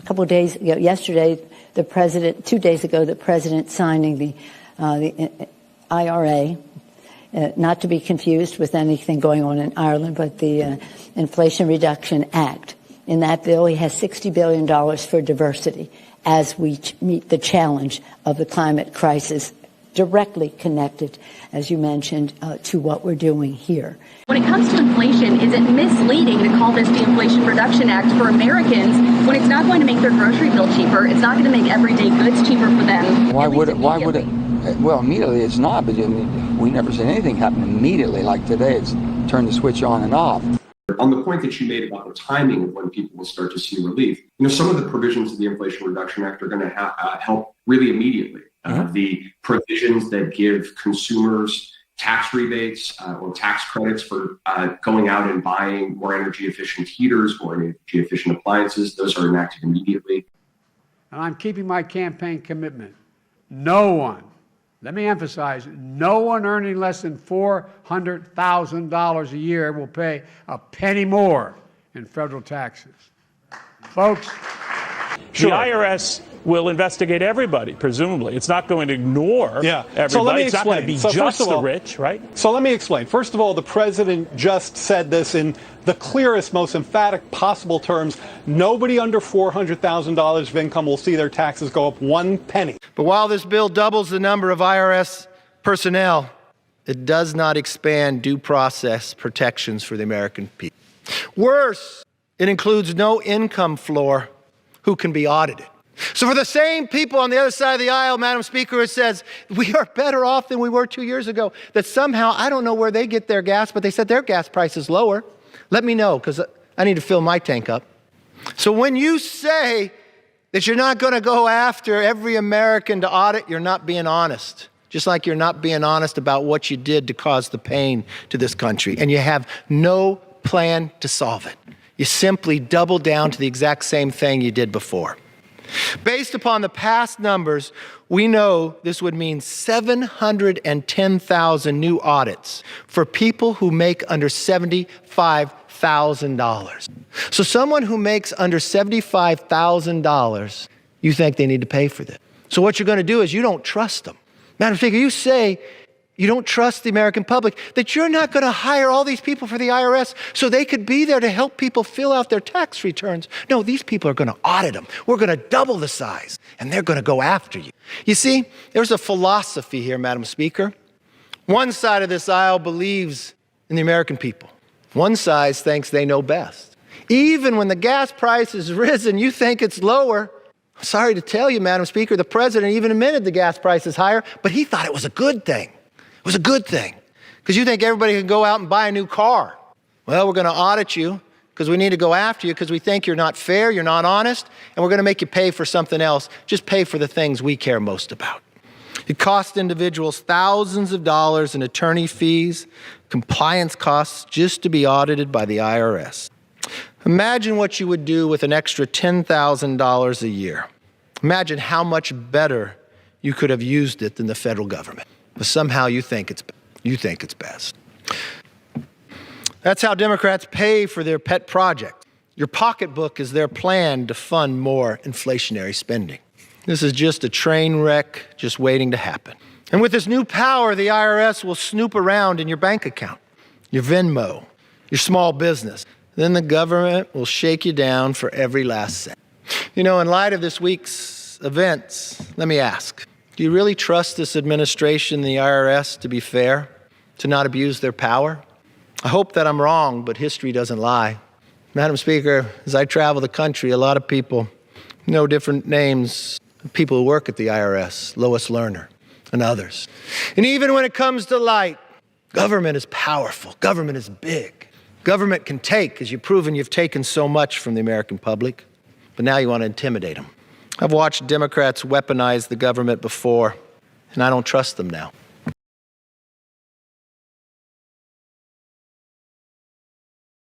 couple of days ago, yesterday, the president, 2 days ago, the president signing the IRA, not to be confused with anything going on in Ireland, but the Inflation Reduction Act. In that bill, he has $60 billion for diversity as we meet the challenge of the climate crisis, directly connected, as you mentioned, to what we're doing here. When it comes to inflation, is it misleading to call this the Inflation Reduction Act for Americans when it's not going to make their grocery bill cheaper? It's not going to make everyday goods cheaper for them. Why would it? Well, immediately it's not, but we never said anything happened immediately. Like today, it's turn the switch on and off. On the point that you made about the timing of when people will start to see relief, some of the provisions of the Inflation Reduction Act are going to help really immediately. The provisions that give consumers tax rebates or tax credits for going out and buying more energy efficient heaters, more energy efficient appliances, those are enacted immediately. And I'm keeping my campaign commitment. No one, let me emphasize, no one earning less than $400,000 a year will pay a penny more in federal taxes. Folks, the IRS will investigate everybody, presumably. It's not going to ignore everybody. So let me it's not going to be just the rich, right? So let me explain. First of all, the president just said this in the clearest, most emphatic possible terms. Nobody under $400,000 of income will see their taxes go up 1 penny. But while this bill doubles the number of IRS personnel, it does not expand due process protections for the American people. Worse, it includes no income floor who can be audited. So for the same people on the other side of the aisle, Madam Speaker, it says we are better off than we were 2 years ago, that somehow, I don't know where they get their gas, but they said their gas price is lower. Let me know, because I need to fill my tank up. So when you say that you're not going to go after every American to audit, you're not being honest. Just like you're not being honest about what you did to cause the pain to this country. And you have no plan to solve it. You simply double down to the exact same thing you did before. Based upon the past numbers, we know this would mean 710,000 new audits for people who make under $75,000. So someone who makes under $75,000, you think they need to pay for this. So what you're going to do is you don't trust them. Madam Speaker, you say you don't trust the American public, that you're not going to hire all these people for the IRS so they could be there to help people fill out their tax returns. No, these people are going to audit them. We're going to double the size, and they're going to go after you. You see, there's a philosophy here, Madam Speaker. One side of this aisle believes in the American people. One side thinks they know best. Even when the gas price has risen, you think it's lower. Sorry to tell you, Madam Speaker, the president even admitted the gas price is higher, but he thought it was a good thing. It was a good thing, because you think everybody can go out and buy a new car. Well, we're going to audit you because we need to go after you because we think you're not fair, you're not honest, and we're going to make you pay for something else. Just pay for the things we care most about. It costs individuals thousands of dollars in attorney fees, compliance costs just to be audited by the IRS. Imagine what you would do with an extra $10,000 a year. Imagine how much better you could have used it than the federal government. But somehow you think it's best. That's how Democrats pay for their pet projects. Your pocketbook is their plan to fund more inflationary spending. This is just a train wreck just waiting to happen. And with this new power, the IRS will snoop around in your bank account, your Venmo, your small business. Then the government will shake you down for every last cent. In light of this week's events, let me ask, do you really trust this administration and the IRS to be fair, to not abuse their power? I hope that I'm wrong, but history doesn't lie. Madam Speaker, as I travel the country, a lot of people know different names of people who work at the IRS, Lois Lerner and others. And even when it comes to light, government is powerful. Government is big. Government can take, as you've proven you've taken so much from the American public, but now you want to intimidate them. I've watched Democrats weaponize the government before, and I don't trust them now.